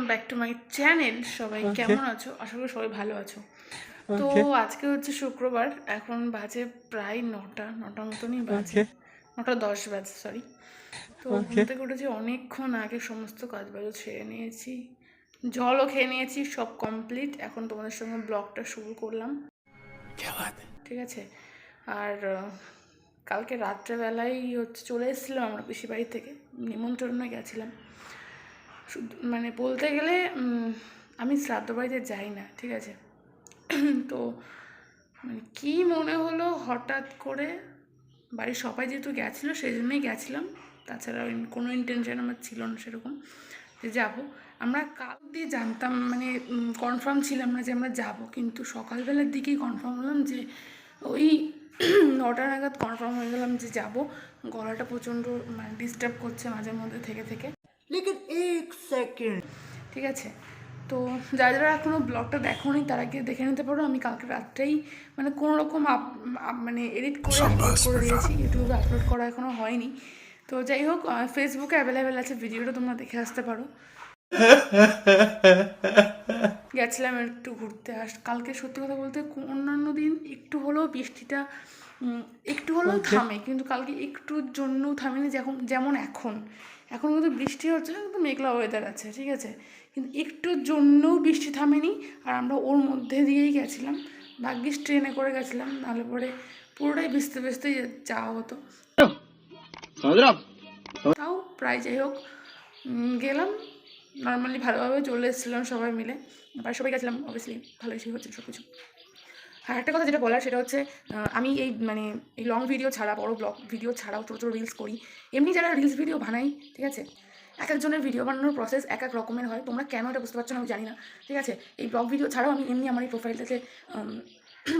Back to my channel. সবাই কেমন আছো? আশা করি সবাই ভালো আছো। তো আজকে হচ্ছে শুক্রবার, এখন বাজে প্রায় নটা মতনই বাজে, 9:10 বাজে, সরি। তো ঘুম থেকে উঠেছি অনেকক্ষণ আগে, সমস্ত কাজবাজ ছেড়ে নিয়েছি, জলও খেয়ে নিয়েছি, সব কমপ্লিট। এখন তোমাদের সঙ্গে ব্লগটা শুরু করলাম, ঠিক আছে। আর কালকে রাত্রেবেলায় হচ্ছে চলে এসেছিলাম আমরা পিসির বাড়ি থেকে, নিমন্ত্রণে গেছিলাম। মানে বলতে গেলে আমি শ্রাদ্ধ বাড়িতে যাই না, ঠিক আছে। তো মানে কী মনে হলো হঠাৎ করে, বাড়ির সবাই যেহেতু গেছিলো সেই জন্যই গেছিলাম, তাছাড়া কোনো ইন্টেনশন আমার ছিল না সেরকম যে যাবো। আমরা কাল দিয়ে জানতাম, মানে কনফার্ম ছিলাম না যে আমরা যাব, কিন্তু সকালবেলার দিকেই কনফার্ম হলাম যে ওই 9টা নাগাদ কনফার্ম হয়ে গেলাম যে যাব। গলাটা প্রচণ্ড মানে ডিস্টার্ব করছে মাঝে মধ্যে থেকে থেকে, লেকিন 1 সেকেন্ড, ঠিক আছে। তো যারা যারা এখনও ব্লগটা দেখোনি তারা গিয়ে দেখে নিতে পারো। আমি কালকে রাত্রেই মানে কোনো রকম মানে এডিট করে আপলোড করে দিয়েছি, ইউটিউবে আপলোড করা এখনও হয়নি। তো যাই হোক, ফেসবুকে অ্যাভেলেবেল আছে, ভিডিওটা তোমরা দেখে আসতে পারো। গেছিলাম একটু ঘুরতে। কালকে সত্যি কথা বলতে অন্যান্য দিন একটু হলেও বৃষ্টিটা একটু হলেও থামে, কিন্তু কালকে একটুর জন্যও থামেনি। যেমন এখন কিন্তু বৃষ্টি হচ্ছে, কিন্তু মেঘলা ওয়েদার আছে, ঠিক আছে, কিন্তু একটুর জন্যও বৃষ্টি থামেনি। আর আমরা ওর মধ্যে দিয়েই গেছিলাম, ভাগ্যিস ট্রেনে করে গেছিলাম, নাহলে পরে পুরোটাই ভিজতে ভিজতে যাওয়া হতো। তাও প্রায় যাই হোক গেলাম, নর্মালি ভালোভাবে চলে এসেছিলাম সবাই মিলে, আর সবাই গেছিলাম, অবভিয়াসলি ভালোই হচ্ছে সব কিছু। আর একটা কথা যেটা বলার সেটা হচ্ছে, আমি এই মানে এই লং ভিডিও ছাড়া, বড় ব্লগ ভিডিও ছাড়াও ছোটো ছোটো রিলস করি। এমনি যারা রিলস ভিডিও বানাই, ঠিক আছে, এক একজনের ভিডিও বানানোর প্রসেস এক এক রকমের হয়, তোমরা কেন এটা বুঝতে পারছো না আমি জানি না, ঠিক আছে। এই ব্লগ ভিডিও ছাড়াও আমি এমনি আমার এই প্রোফাইলটাতে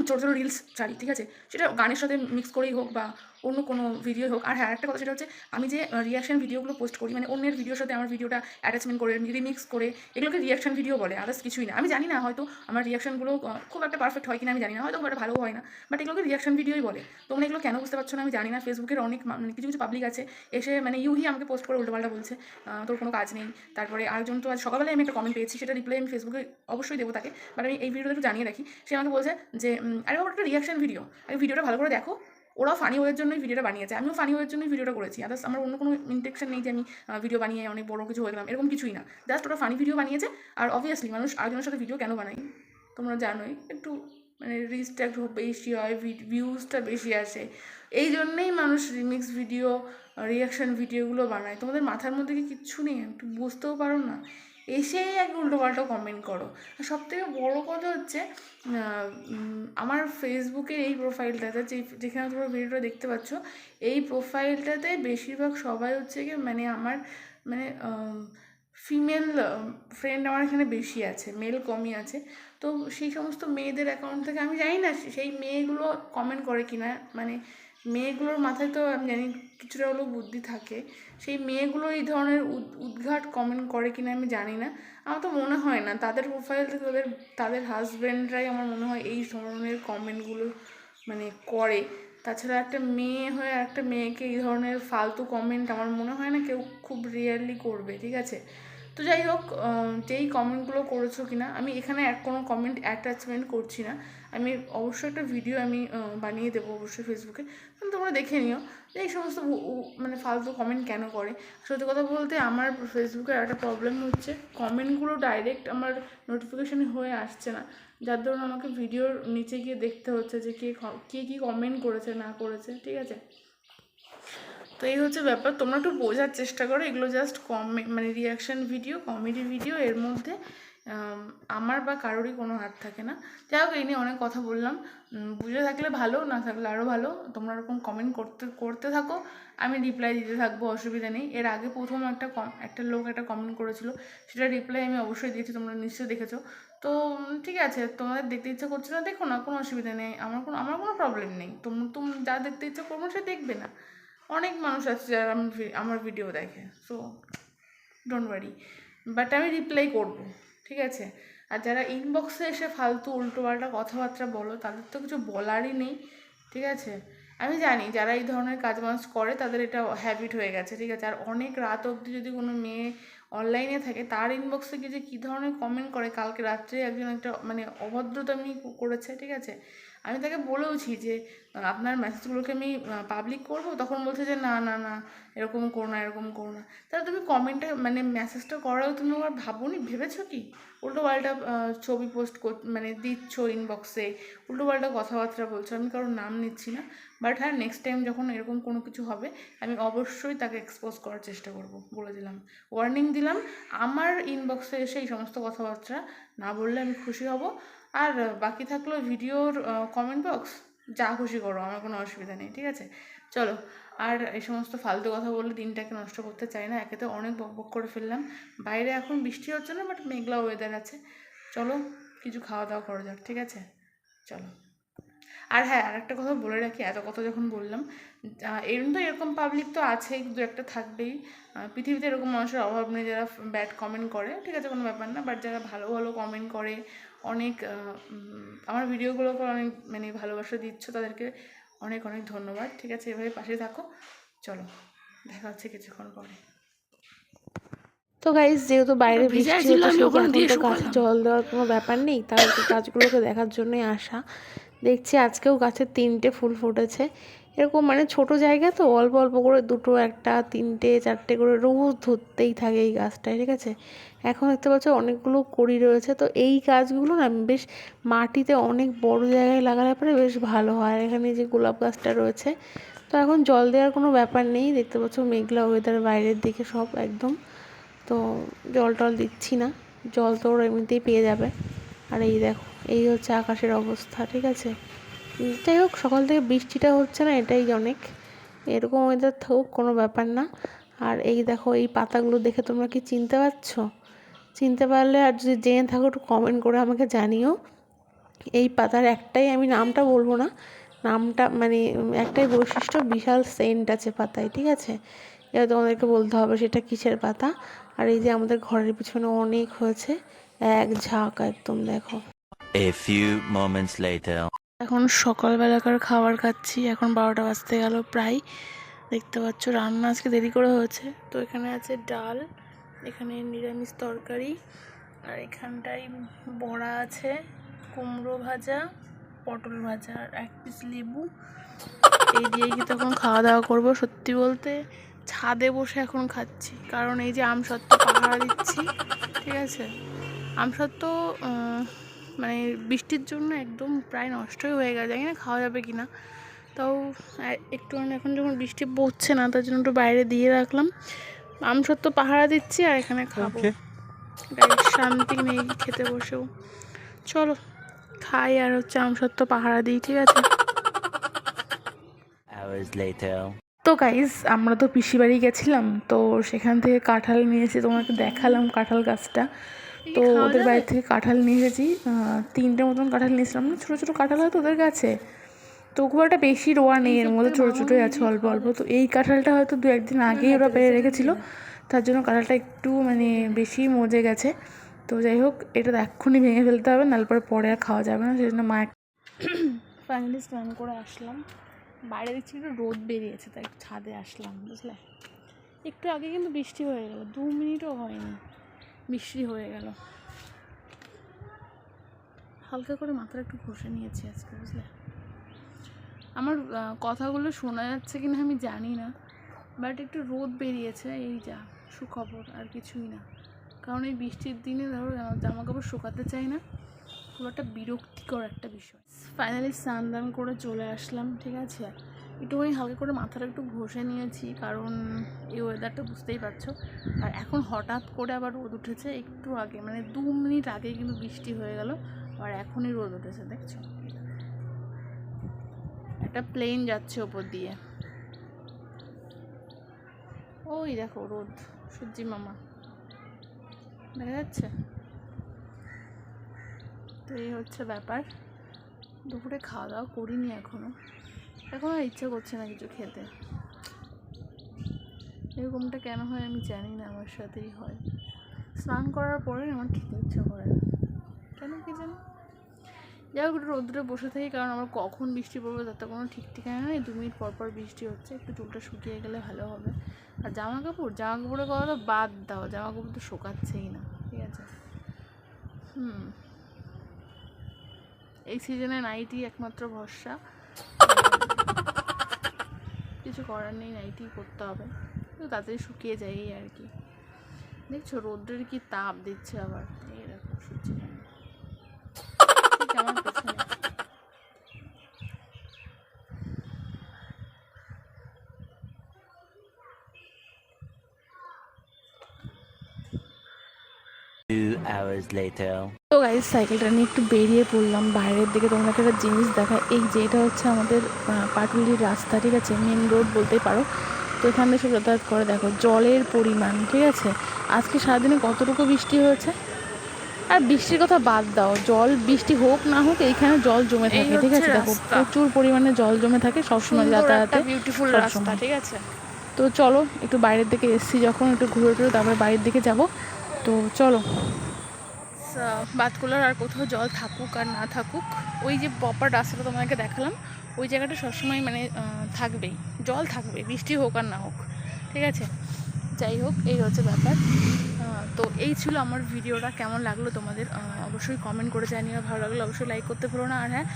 ছোটো ছোটো রিলস ছাড়ি, ঠিক আছে, সেটা গানের সাথে মিক্স করেই হোক বা অন্য কোনো ভিডিও হোক। আর হ্যাঁ, একটা কথা সেটা হচ্ছে, আমি যে রিয়াকশান ভিডিওগুলো পোস্ট করি, মানে অন্যের ভিডিওর সাথে আমার ভিডিওটা অ্যাটাচমেন্ট করে রিমিক্স করে, এগুলোকে রিয়াকশান ভিডিও বলে, আদার্স কিছুই না। আমি জানি না, হয়তো আমার রিয়াকশানগুলো খুব একটা পারফেক্ট হয় কিনা আমি জানি না, হয়তো খুব একটা ভালো হয় না, বাট এগুলোকে রিয়াকশান ভিডিওই বলে। তোমরা এগুলো কেন বুঝতে পারছো না আমি জানি না। ফেসবুকের অনেক মানে কিছু কিছু পাবলিক আছে, এসে মানে ইউহি আমাকে পোস্ট করে উল্টোপাল্টা বলছে, তোর কোনো কাজ নেই। তারপরে আরেকজন তো আজ সকালবেলায় আমি একটা কমেন্ট পেয়েছি, সেটা রিপ্লাই আমি ফেসবুকে অবশ্যই দেবো তাকে, বাট আমি এই ভিডিওটা একটু জানিয়ে রাখি। সে আমাকে বলছে যে আরে বাবা, একটা রিয়াকশান ভিডিও, আরে ভিডিওটা ভালো করে দেখো। ওরাও ফানি ওয়ের জন্যই ভিডিওটা বানিয়েছে, আমিও ফানি ওয়ের জন্যই ভিডিওটা করেছি, আদার্স আমার অন্য কোনো ইন্টেনশন নেই যে আমি ভিডিও বানিয়ে অনেক বড় কিছু হয়ে গেলাম, এরকম কিছুই না। জাস্ট ওরা ফানি ভিডিও বানিয়েছে। আর অবভিয়াসলি মানুষ আরেকজনের সাথে ভিডিও কেন বানায় তোমরা জানোই, একটু মানে রিচটা একটু বেশি হয়, ভিউজটা বেশি আসে, এই জন্যেই মানুষ রিমিক্স ভিডিও, রিয়াকশান ভিডিওগুলো বানায়। তোমাদের মাথার মধ্যে কি কিচ্ছু নেই? একটু বুঝতেও পারো না, এসেই এক উল্টোপাল্টা কমেন্ট করো। আর সবথেকে বড়ো কথা হচ্ছে, আমার ফেসবুকের এই প্রোফাইলটাতে যেখানে তোমরা ভিডিওটা দেখতে পাচ্ছ, এই প্রোফাইলটাতে বেশিরভাগ সবাই হচ্ছে কি মানে আমার মানে ফিমেল ফ্রেন্ড আমার এখানে বেশি আছে, মেল কমই আছে। তো সেই সমস্ত মেয়েদের অ্যাকাউন্ট থেকে আমি জানি না সেই মেয়েগুলো কমেন্ট করে কিনা, মানে মেয়েগুলোর মাথায় তো আমি জানি কিছুটা হলেও বুদ্ধি থাকে, সেই মেয়েগুলো এই ধরনের উদ্ঘাট কমেন্ট করে কিনা আমি জানি না। আমার তো মনে হয় না তাদের প্রোফাইল থেকে তাদের হাজব্যান্ডরাই আমার মনে হয় এই ধরনের কমেন্টগুলো মানে করে। তাছাড়া একটা মেয়ে হয়ে একটা মেয়েকে এই ধরনের ফালতু কমেন্ট আমার মনে হয় না কেউ খুব রিয়ারলি করবে, ঠিক আছে। তো যাই হোক, যেই কমেন্টগুলো করেছো কিনা, আমি এখানে কোনো কমেন্ট অ্যাটাচমেন্ট করছি না। আমি অবশ্যই একটা ভিডিও আমি বানিয়ে দেবো অবশ্যই ফেসবুকে, তোমরা দেখে নিও যে এই সমস্ত মানে ফালতু কমেন্ট কেন করে। সত্যি কথা বলতে আমার ফেসবুকের একটা প্রবলেম হচ্ছে, কমেন্টগুলো ডাইরেক্ট আমার নোটিফিকেশানে হয়ে আসছে না, যার দরুন আমাকে ভিডিওর নিচে গিয়ে দেখতে হচ্ছে যে কে কী কমেন্ট করেছে না করেছে, ঠিক আছে। তো এই হচ্ছে ব্যাপার, তোমরা একটু বোঝার চেষ্টা করো, এগুলো জাস্ট মানে রিয়াকশান ভিডিও, কমেডি ভিডিও, এর মধ্যে আমার বা কারোরই কোনো হাত থাকে না। যাই হোক, এই নিয়ে অনেক কথা বললাম, বুঝে থাকলে ভালো, না থাকলে আরও ভালো। তোমরা এরকম কমেন্ট করতে থাকো, আমি রিপ্লাই দিতে থাকবো, অসুবিধা নেই। এর আগে প্রথম একটা লোক একটা কমেন্ট করেছিল, সেটা রিপ্লাই আমি অবশ্যই দিয়েছি, তোমরা নিশ্চয়ই দেখেছো। তো ঠিক আছে, তোমাদের দেখতে ইচ্ছা করছে না দেখো না, কোনো অসুবিধা নেই, আমার কোনো প্রবলেম নেই। তুমি যা দেখতে ইচ্ছা করবো সে দেখবে না, অনেক মানুষ আছে যারা আমার ভিডিও দেখে, সো ডোন্ট ওয়ারি, বাট আমি রিপ্লাই করবো, ঠিক আছে। আর যারা ইনবক্সে এসে ফালতু উল্টোপাল্টা কথাবার্তা বলো, তাদের তো কিছু বলারই নেই, ঠিক আছে। আমি জানি যারা এই ধরনের কাজ বাজ করে তাদের এটা হ্যাবিট হয়ে গেছে, ঠিক আছে। আর অনেক রাত অবধি যদি কোনো মেয়ে অনলাইনে থাকে তার ইনবক্সে গিয়ে যে কী ধরনের কমেন্ট করে, কালকে রাত্রে একজন একটা মানে অভদ্রতামি করেছে, ঠিক আছে। আমি তাকে বলেওছি যে আপনার মেসেজগুলোকে আমি পাবলিক করবো, তখন বলছে যে না না না এরকম করো না, এরকম করো না। তাহলে তুমি কমেন্টে মানে মেসেজটা করাও তুমি আবার ভাবোনি, ভেবেছো কি? উল্টো পাল্টা ছবি পোস্ট মানে দিচ্ছ ইনবক্সে, উল্টো পাল্টা কথাবার্তা বলছো। আমি কারোর নাম নিচ্ছি না, বাট হ্যাঁ নেক্সট টাইম যখন এরকম কোনো কিছু হবে আমি অবশ্যই তাকে এক্সপোজ করার চেষ্টা করব, বলে দিলাম, ওয়ার্নিং দিলাম। আমার ইনবক্সে এসে এই সমস্ত কথাবার্তা না বললে আমি খুশি হব। আর বাকি থাকলো ভিডিওর কমেন্ট বক্স, যা খুশি করো, আমার কোনো অসুবিধা নেই, ঠিক আছে। চলো, আর এই সমস্ত ফালতু কথা বলে দিনটাকে নষ্ট করতে চাই না, একে তো অনেক বকবক করে ফেললাম। বাইরে এখন বৃষ্টি হচ্ছে না, বাট মেঘলা ওয়েদার আছে। চলো কিছু খাওয়া দাওয়া করা যাক, ঠিক আছে, চলো। আর হ্যাঁ, আরেকটা কথা বলে রাখি, এত কথা যখন বললাম, এরকম তো এরকম পাবলিক তো আছেই, দু একটা থাকবেই। পৃথিবীতে এরকম মানুষের অভাব নেই যারা ব্যাড কমেন্ট করে, ঠিক আছে, কোনো ব্যাপার না। বাট যারা ভালো ভালো কমেন্ট করে, অনেক আমার ভিডিওগুলোকে অনেক মানে ভালোবাসা দিচ্ছ, তাদেরকে অনেক অনেক ধন্যবাদ, ঠিক আছে, এভাবে পাশে থাকো। চলো, দেখা হচ্ছে কিছুক্ষণ পরে। তো গাইস, যেহেতু বাইরে বৃষ্টি হচ্ছে সেহেতু এখন তো গাছে জল দেওয়ার কোনো ব্যাপার নেই, তাই গাছগুলোকে দেখার জন্যই আসা। দেখছি আজকেও গাছের 3টে ফুল ফুটেছে। এরকম মানে ছোট জায়গা তো, অল্প অল্প করে 2, 1, 3, 4টে করে রোজ ধরতেই থাকে এই গাছটায়, ঠিক আছে। এখন দেখতে পাচ্ছ অনেকগুলো কড়ি রয়েছে, তো এই গাছগুলো না বেশ মাটিতে অনেক বড় জায়গায় লাগালে পরে বেশ ভালো হয়। এখানে যে গোলাপ গাছটা রয়েছে, তো এখন জল দেওয়ার কোনো ব্যাপার নেই। দেখতে পাচ্ছ মেঘলা ওয়েদার, বাইরের দিকে সব একদম, তো জল টল দিচ্ছি না, জল তো ওরা এমনিতেই পেয়ে যাবে। আর এই দেখো, এই হচ্ছে আকাশের অবস্থা, ঠিক আছে। যাই হোক, সকাল থেকে বৃষ্টিটা হচ্ছে না, এটাই অনেক। এরকম ওয়েদার থাকুক, কোনো ব্যাপার না। আর এই দেখো, এই পাতাগুলো দেখে তোমরা কি চিনতে পারছো? চিনতে পারলে আর যদি জেনে থাকো একটু কমেন্ট করে আমাকে জানিও। এই পাতার একটাই, আমি নামটা বলবো না, নামটা মানে একটাই বৈশিষ্ট্য, বিশাল সেন্ট আছে পাতায়, ঠিক আছে। এবার তোমাদেরকে বলতে হবে সেটা কিসের পাতা। আর এই যে আমাদের ঘরের পিছনে অনেক হয়েছে, এক ঝাঁক একদম, দেখো। A few moments later. এখন সকালবেলাকার খাবার খাচ্ছি, এখন 12টা বাজতে গেল প্রায়। দেখতে পাচ্ছ রান্না আজকে দেরি করে হয়েছে। তো এখানে আছে ডাল, এখানে নিরামিষ তরকারি, আর এখানটায় বড়া আছে, কুমড়ো ভাজা, পটল ভাজা, আর 1 পিস লেবু। এই দিয়েই কি তখন খাওয়া দাওয়া করবো। সত্যি বলতে ছাদে বসে এখন খাচ্ছি, কারণ এই যে আমসত্ত্ব পাহারা দিচ্ছি, ঠিক আছে। আমসত্ত্ব মানে বৃষ্টির জন্য একদম প্রায় নষ্টই হয়ে গেছে, জানি না খাওয়া যাবে কি না। তাও একটু এখন যখন বৃষ্টি পড়ছে না, তার জন্য একটু বাইরে দিয়ে রাখলাম। আমসত্ত্ব পাহারা দিচ্ছি আর এখানে খাবো, শান্তি নেই খেতে বসেও। চলো খাই আর হচ্ছে আমসত্ত্ব পাহারা দিই, ঠিক আছে। Hours later. তো গাইজ, আমরা তো পিসি বাড়ি গেছিলাম, তো সেখান থেকে কাঁঠাল নিয়েছি, তোমাকে দেখালাম কাঁঠাল গাছটা। তো ওদের বাড়ি থেকে কাঁঠাল নিয়ে এসেছি, 3টে মতন কাঁঠাল নিয়েছিলাম না, ছোটো ছোটো কাঁঠাল হয় তো ওদের গাছে। তো খুব একটা বেশি রোয়া নেই, এর মধ্যে ছোটো ছোটোই আছে অল্প অল্প। তো এই কাঁঠালটা হয়তো 2-1 দিন আগেই ওরা পেরে রেখেছিলো, তার জন্য কাঁঠালটা একটু মানে বেশি মজে গেছে। তো যাই হোক, এটা তো এক্ষুনি ভেঙে ফেলতে হবে, নাহলে পরে আর খাওয়া যাবে না, সেই জন্য মা ফাইনালি স্নান করে আসলাম। বাইরে দেখছি একটু রোদ বেরিয়েছে, তাই একটু ছাদে আসলাম, বুঝলে। একটু আগে কিন্তু বৃষ্টি হয়ে গেল, 2 মিনিটও হয়নি বৃষ্টি হয়ে গেল। হালকা করে মাথাটা একটু ঘষে নিয়েছি আজকে, বুঝলে। আমার কথাগুলো শোনা যাচ্ছে কিনা আমি জানি না, বাট একটু রোদ বেরিয়েছে, এই যা সুখবর, আর কিছুই না। কারণ এই বৃষ্টির দিনে ধরো জামা কাপড় শুকাতে চাই না, খুব একটা বিরক্তিকর একটা বিষয়। ফাইনালি স্নান দান করে চলে আসলাম, ঠিক আছে। একটুখানি হালকা করে মাথাটা একটু ঘষে নিয়েছি, কারণ এই ওয়েদারটা বুঝতেই পারছো। আর এখন হঠাৎ করে আবার রোদ উঠেছে, একটু আগে মানে 2 মিনিট আগে কিন্তু বৃষ্টি হয়ে গেল, আর এখনই রোদ উঠেছে, দেখছো। একটা প্লেন যাচ্ছে ওপর দিয়ে, ওই দেখো রোদ, সূর্যি মামা দেখা যাচ্ছে। তো এই হচ্ছে ব্যাপার। দুপুরে খাওয়া দাওয়া করিনি এখনও, এখন আর ইচ্ছা করছে না কিছু খেতে। এরকমটা কেন হয় আমি জানি না, আমার সাথেই হয়। স্নান করার পরে আমার খেতে ইচ্ছা করে না, কেন কি জানি। যাই হোক, একটু রোদ্রে বসে থাকি, কারণ আমার কখন বৃষ্টি পড়বে তাতে কোনো ঠিক ঠিকানা নেই। 2 মিনিট পর পর বৃষ্টি হচ্ছে, একটু চুলটা শুকিয়ে গেলে ভালো হবে। আর জামা কাপড়ের কথা তো বাদ দাও, জামা কাপড় তো শোকাচ্ছেই না, ঠিক আছে। এই সিজনে নাইটি একমাত্র ভরসা, কিছু করার নেই, নাইটি করতে হবে, তো তাড়াতাড়ি শুকিয়ে যায় এই আর কি। দেখছো রোদ্রের কি তাপ দিচ্ছে আবার, এই দেখো সূর্য ঠিক আমার পেছনে। Two hours later. তো গাইজ সাইকেলটা নিয়ে একটু বেরিয়ে পড়লাম বাইরের দিকে। তোমাকে একটা জিনিস দেখা, এই যে এটা হচ্ছে আমাদের পাটুলির রাস্তা, ঠিক আছে, মেন রোড বলতেই পারো। তো এখান থেকে সব যাতায়াত করে, দেখো জলের পরিমাণ, ঠিক আছে। আজকে সারাদিনে কতটুকু বৃষ্টি হয়েছে, আর বৃষ্টির কথা বাদ দাও, জল বৃষ্টি হোক না হোক এইখানে জল জমে থাকে, ঠিক আছে। দেখো প্রচুর পরিমাণে জল জমে থাকে সবসময় যাতায়াতে, বিউটিফুল রাস্তা, ঠিক আছে। তো চলো একটু বাইরের দিকে এসছি যখন, একটু ঘুরে টুরে তারপরে বাড়ির দিকে যাব। তো চলো, বাতকুলার আর কোথাও জল থাকুক আর না থাকুক, ওই যে প্রপার রাস্তাটা তোমাকে দেখালাম, ওই জায়গাটা সবসময় মানে থাকবেই, জল থাকবে, বৃষ্টি হোক আর না হোক, ঠিক আছে। যাই হোক, এই হচ্ছে ব্যাপার। তো এই ছিল আমার ভিডিওটা, কেমন লাগলো তোমাদের অবশ্যই কমেন্ট করে জানিও, ভালো লাগলো অবশ্যই লাইক করতে ভুলো না। আর হ্যাঁ,